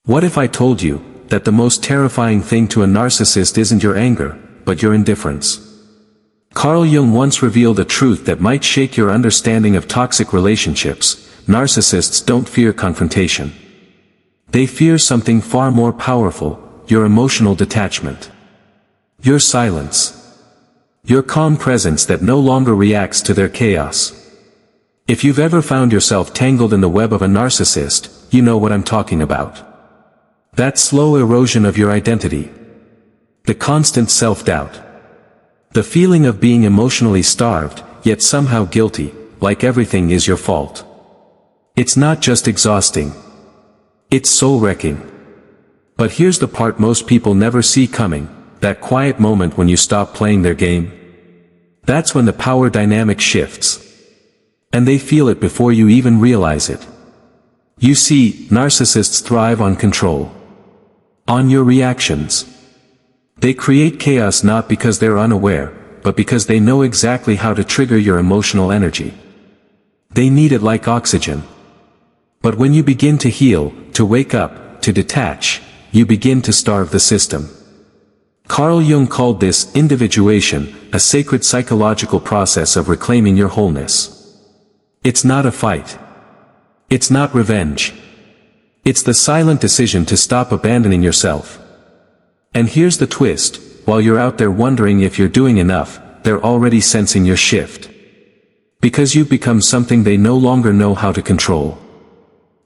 What if I told you that the most terrifying thing to a narcissist isn't your anger, but your indifference? Carl Jung once revealed a truth that might shake your understanding of toxic relationships. Narcissists don't fear confrontation. They fear something far more powerful: your emotional detachment. Your silence. Your calm presence that no longer reacts to their chaos. If you've ever found yourself tangled in the web of a narcissist, you know what I'm talking about. That slow erosion of your identity. The constant self-doubt. The feeling of being emotionally starved, yet somehow guilty, like everything is your fault. It's not just exhausting. It's soul-wrecking. But here's the part most people never see coming: that quiet moment when you stop playing their game. That's when the power dynamic shifts. And they feel it before you even realize it. You see, narcissists thrive on control. On your reactions. They create chaos not because they're unaware, but because they know exactly how to trigger your emotional energy. They need it like oxygen. But when you begin to heal, to wake up, to detach, you begin to starve the system. Carl Jung called this individuation, a sacred psychological process of reclaiming your wholeness. It's not a fight. It's not revenge. It's the silent decision to stop abandoning yourself. And here's the twist: while you're out there wondering if you're doing enough, they're already sensing your shift. Because you've become something they no longer know how to control.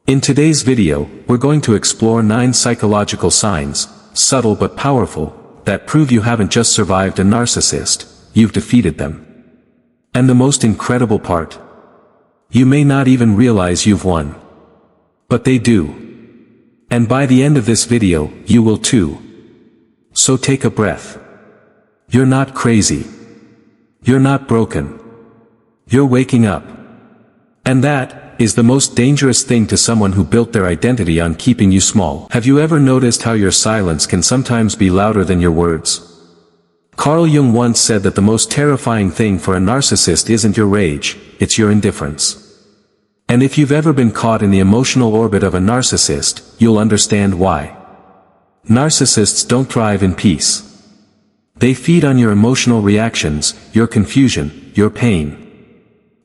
In today's video, we're going to explore 9 psychological signs, subtle but powerful, that prove you haven't just survived a narcissist, you've defeated them. And the most incredible part? You may not even realize you've won. But they do. And by the end of this video, you will too. So take a breath. You're not crazy. You're not broken. You're waking up. And that is the most dangerous thing to someone who built their identity on keeping you small. Have you ever noticed how your silence can sometimes be louder than your words? Carl Jung once said that the most terrifying thing for a narcissist isn't your rage, it's your indifference. And if you've ever been caught in the emotional orbit of a narcissist, you'll understand why. Narcissists don't thrive in peace. They feed on your emotional reactions, your confusion, your pain.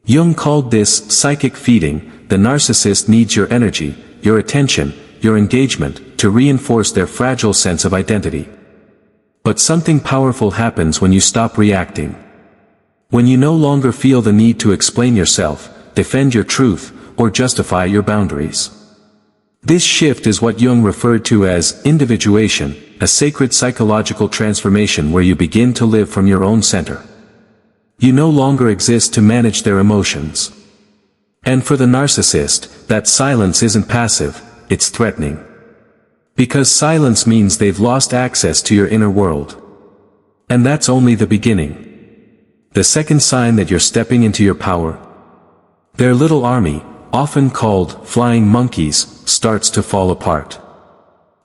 Jung called this psychic feeding. The narcissist needs your energy, your attention, your engagement, to reinforce their fragile sense of identity. But something powerful happens when you stop reacting. When you no longer feel the need to explain yourself, defend your truth, or justify your boundaries. This shift is what Jung referred to as individuation, a sacred psychological transformation where you begin to live from your own center. You no longer exist to manage their emotions. And for the narcissist, that silence isn't passive, it's threatening. Because silence means they've lost access to your inner world. And that's only the beginning. The second sign that you're stepping into your power. Their little army, often called flying monkeys, starts to fall apart.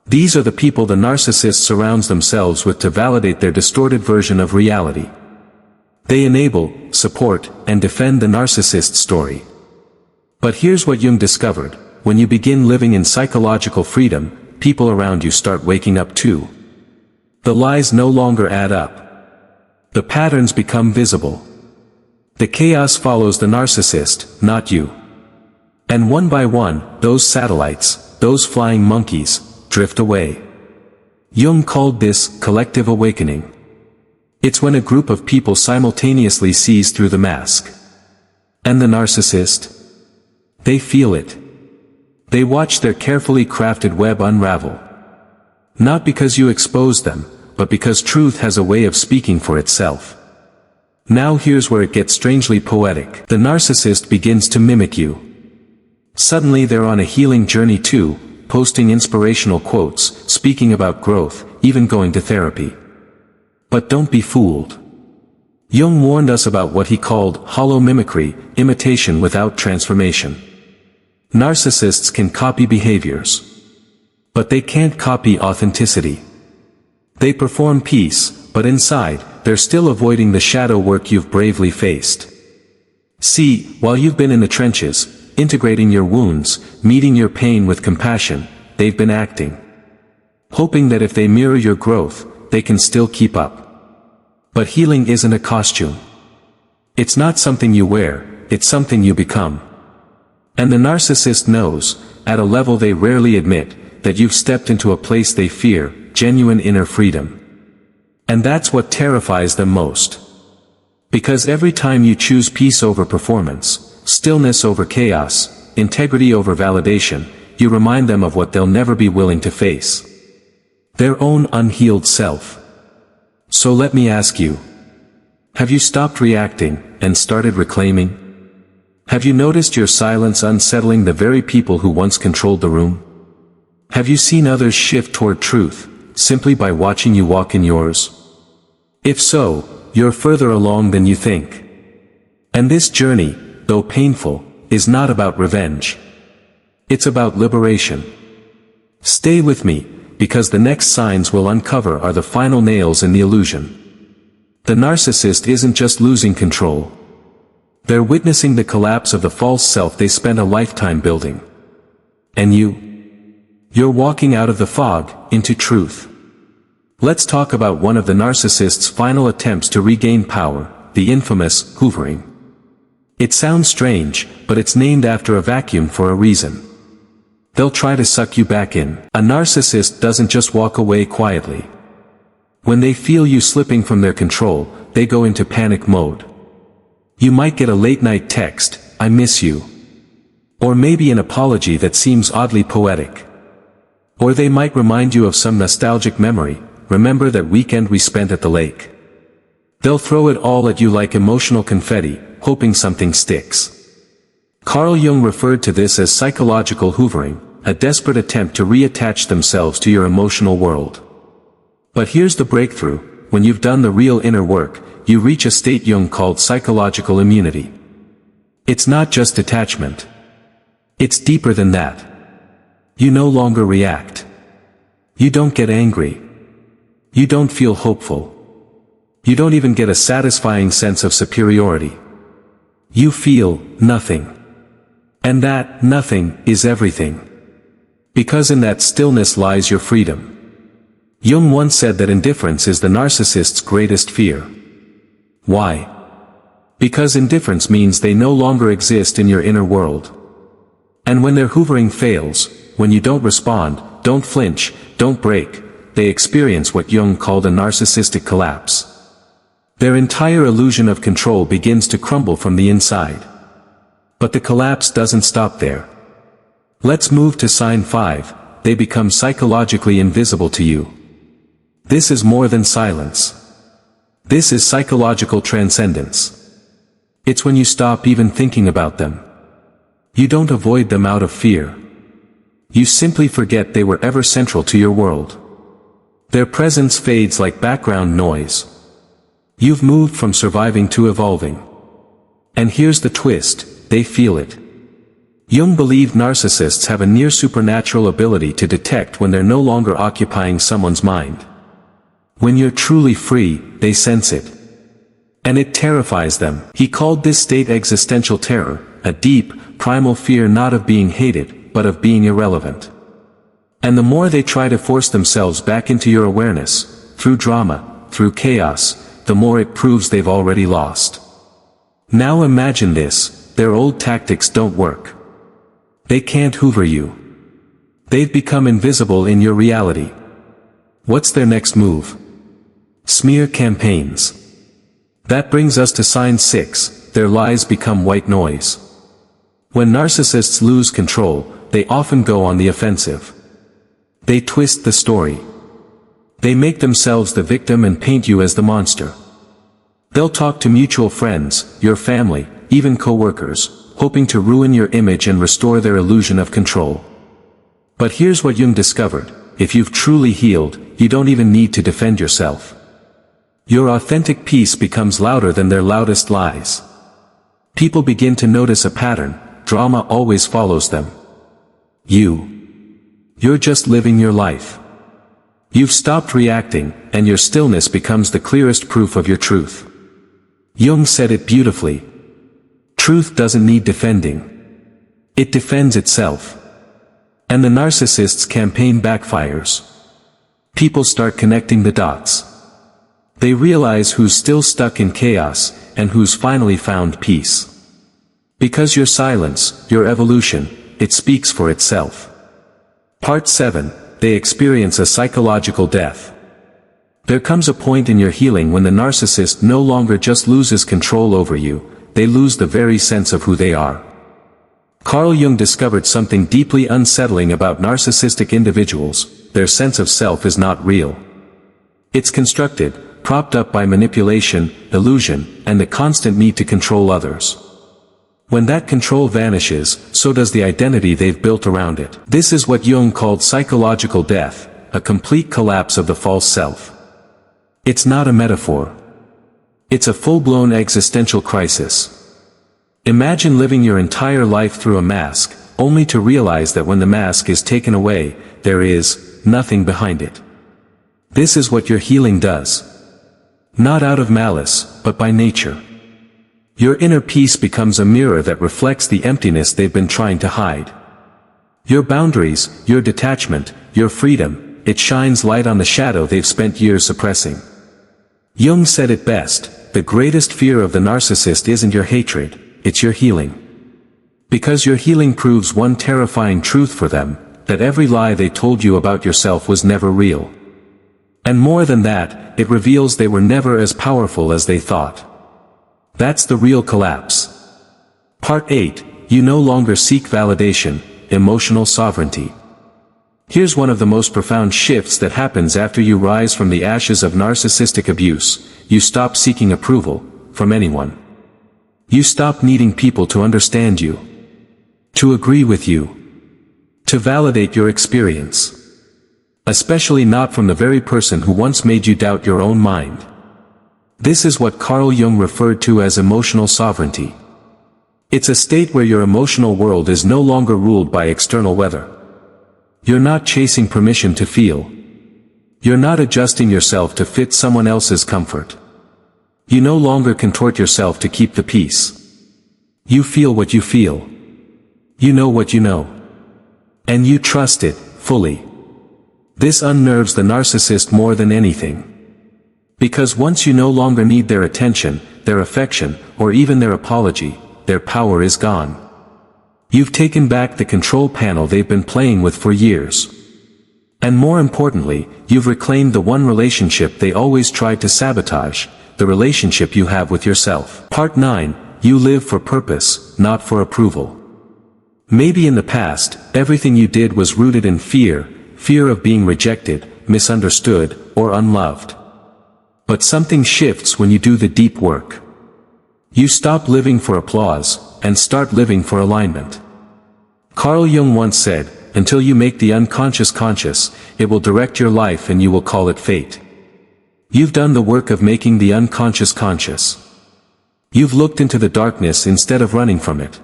These are the people the narcissist surrounds themselves with to validate their distorted version of reality. They enable, support, and defend the narcissist story. But here's what Jung discovered: when you begin living in psychological freedom, people around you start waking up too. The lies no longer add up. The patterns become visible. The chaos follows the narcissist, not you. And one by one, those satellites, those flying monkeys, drift away. Jung called this collective awakening. It's when a group of people simultaneously sees through the mask. And the narcissist? They feel it. They watch their carefully crafted web unravel. Not because you expose them, but because truth has a way of speaking for itself. Now here's where it gets strangely poetic. The narcissist begins to mimic you. Suddenly they're on a healing journey too, posting inspirational quotes, speaking about growth, even going to therapy. But don't be fooled. Jung warned us about what he called hollow mimicry, imitation without transformation. Narcissists can copy behaviors. But they can't copy authenticity. They perform peace, but inside, they're still avoiding the shadow work you've bravely faced. See, while you've been in the trenches, integrating your wounds, meeting your pain with compassion, they've been acting. Hoping that if they mirror your growth, they can still keep up. But healing isn't a costume. It's not something you wear, it's something you become. And the narcissist knows, at a level they rarely admit, that you've stepped into a place they fear, genuine inner freedom. And that's what terrifies them most. Because every time you choose peace over performance, stillness over chaos, integrity over validation, you remind them of what they'll never be willing to face. Their own unhealed self. So let me ask you. Have you stopped reacting, and started reclaiming? Have you noticed your silence unsettling the very people who once controlled the room? Have you seen others shift toward truth, simply by watching you walk in yours? If so, you're further along than you think. And this journey, though painful, is not about revenge. It's about liberation. Stay with me, because the next signs we'll uncover are the final nails in the illusion. The narcissist isn't just losing control. They're witnessing the collapse of the false self they spent a lifetime building. And you're walking out of the fog, into truth. Let's talk about one of the narcissist's final attempts to regain power, the infamous hoovering. It sounds strange, but it's named after a vacuum for a reason. They'll try to suck you back in. A narcissist doesn't just walk away quietly. When they feel you slipping from their control, they go into panic mode. You might get a late-night text, "I miss you." Or maybe an apology that seems oddly poetic. Or they might remind you of some nostalgic memory, "Remember that weekend we spent at the lake?" They'll throw it all at you like emotional confetti, hoping something sticks. Carl Jung referred to this as psychological hoovering, a desperate attempt to reattach themselves to your emotional world. But here's the breakthrough: when you've done the real inner work, you reach a state Jung called psychological immunity. It's not just detachment. It's deeper than that. You no longer react. You don't get angry. You don't feel hopeful. You don't even get a satisfying sense of superiority. You feel nothing. And that nothing is everything. Because in that stillness lies your freedom. Jung once said that indifference is the narcissist's greatest fear. Why? Because indifference means they no longer exist in your inner world. And when their hoovering fails, when you don't respond, don't flinch, don't break, they experience what Jung called a narcissistic collapse. Their entire illusion of control begins to crumble from the inside. But the collapse doesn't stop there. Let's move to sign 5, they become psychologically invisible to you. This is more than silence. This is psychological transcendence. It's when you stop even thinking about them. You don't avoid them out of fear. You simply forget they were ever central to your world. Their presence fades like background noise. You've moved from surviving to evolving. And here's the twist, they feel it. Jung believed narcissists have a near supernatural ability to detect when they're no longer occupying someone's mind. When you're truly free, they sense it. And it terrifies them. He called this state existential terror, a deep, primal fear not of being hated, but of being irrelevant. And the more they try to force themselves back into your awareness, through drama, through chaos, the more it proves they've already lost. Now imagine this, their old tactics don't work. They can't hoover you. They've become invisible in your reality. What's their next move? Smear campaigns. That brings us to sign 6, their lies become white noise. When narcissists lose control, they often go on the offensive. They twist the story. They make themselves the victim and paint you as the monster. They'll talk to mutual friends, your family, even co-workers, hoping to ruin your image and restore their illusion of control. But here's what Jung discovered: if you've truly healed, you don't even need to defend yourself. Your authentic peace becomes louder than their loudest lies. People begin to notice a pattern: drama always follows them. You're just living your life. You've stopped reacting, and your stillness becomes the clearest proof of your truth. Jung said it beautifully. Truth doesn't need defending. It defends itself. And the narcissist's campaign backfires. People start connecting the dots. They realize who's still stuck in chaos, and who's finally found peace. Because your silence, your evolution, it speaks for itself. Part 7, they experience a psychological death. There comes a point in your healing when the narcissist no longer just loses control over you, they lose the very sense of who they are. Carl Jung discovered something deeply unsettling about narcissistic individuals: their sense of self is not real. It's constructed, propped up by manipulation, illusion, and the constant need to control others. When that control vanishes, so does the identity they've built around it. This is what Jung called psychological death, a complete collapse of the false self. It's not a metaphor. It's a full-blown existential crisis. Imagine living your entire life through a mask, only to realize that when the mask is taken away, there is nothing behind it. This is what your healing does. Not out of malice, but by nature. Your inner peace becomes a mirror that reflects the emptiness they've been trying to hide. Your boundaries, your detachment, your freedom, it shines light on the shadow they've spent years suppressing. Jung said it best: the greatest fear of the narcissist isn't your hatred, it's your healing. Because your healing proves one terrifying truth for them, that every lie they told you about yourself was never real. And more than that, it reveals they were never as powerful as they thought. That's the real collapse. Part 8, you no longer seek validation, emotional sovereignty. Here's one of the most profound shifts that happens after you rise from the ashes of narcissistic abuse: you stop seeking approval from anyone. You stop needing people to understand you, to agree with you, to validate your experience. Especially not from the very person who once made you doubt your own mind. This is what Carl Jung referred to as emotional sovereignty. It's a state where your emotional world is no longer ruled by external weather. You're not chasing permission to feel. You're not adjusting yourself to fit someone else's comfort. You no longer contort yourself to keep the peace. You feel what you feel. You know what you know. And you trust it, fully. This unnerves the narcissist more than anything. Because once you no longer need their attention, their affection, or even their apology, their power is gone. You've taken back the control panel they've been playing with for years. And more importantly, you've reclaimed the one relationship they always tried to sabotage: the relationship you have with yourself. Part 9, you live for purpose, not for approval. Maybe in the past, everything you did was rooted in fear of being rejected, misunderstood, or unloved. But something shifts when you do the deep work. You stop living for applause, and start living for alignment. Carl Jung once said, until you make the unconscious conscious, it will direct your life and you will call it fate. You've done the work of making the unconscious conscious. You've looked into the darkness instead of running from it.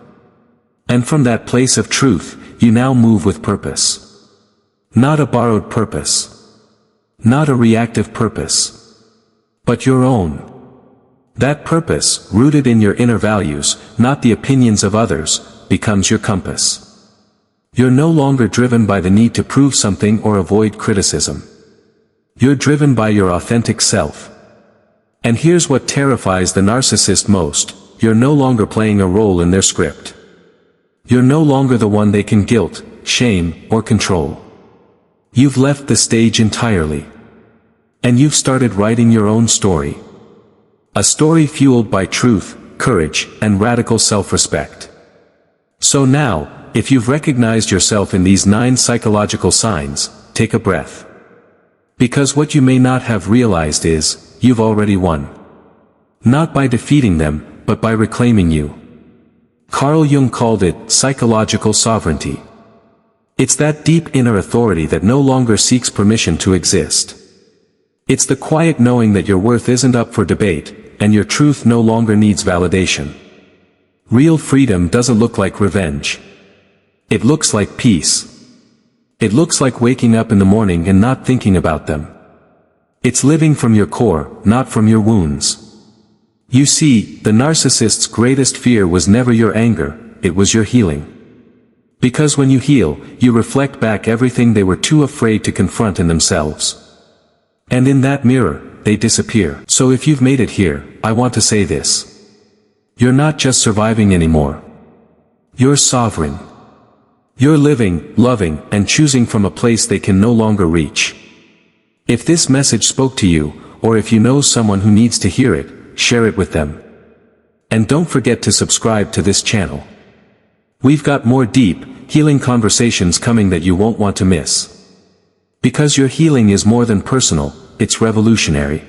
And from that place of truth, you now move with purpose. Not a borrowed purpose. Not a reactive purpose. But your own. That purpose, rooted in your inner values, not the opinions of others, becomes your compass. You're no longer driven by the need to prove something or avoid criticism. You're driven by your authentic self. And here's what terrifies the narcissist most: you're no longer playing a role in their script. You're no longer the one they can guilt, shame, or control. You've left the stage entirely. And you've started writing your own story. A story fueled by truth, courage, and radical self-respect. So now, if you've recognized yourself in these 9 psychological signs, take a breath. Because what you may not have realized is, you've already won. Not by defeating them, but by reclaiming you. Carl Jung called it psychological sovereignty. It's that deep inner authority that no longer seeks permission to exist. It's the quiet knowing that your worth isn't up for debate, and your truth no longer needs validation. Real freedom doesn't look like revenge. It looks like peace. It looks like waking up in the morning and not thinking about them. It's living from your core, not from your wounds. You see, the narcissist's greatest fear was never your anger, it was your healing. Because when you heal, you reflect back everything they were too afraid to confront in themselves. And in that mirror, they disappear. So if you've made it here, I want to say this. You're not just surviving anymore. You're sovereign. You're living, loving, and choosing from a place they can no longer reach. If this message spoke to you, or if you know someone who needs to hear it, share it with them. And don't forget to subscribe to this channel. We've got more deep, healing conversations coming that you won't want to miss. Because your healing is more than personal, it's revolutionary.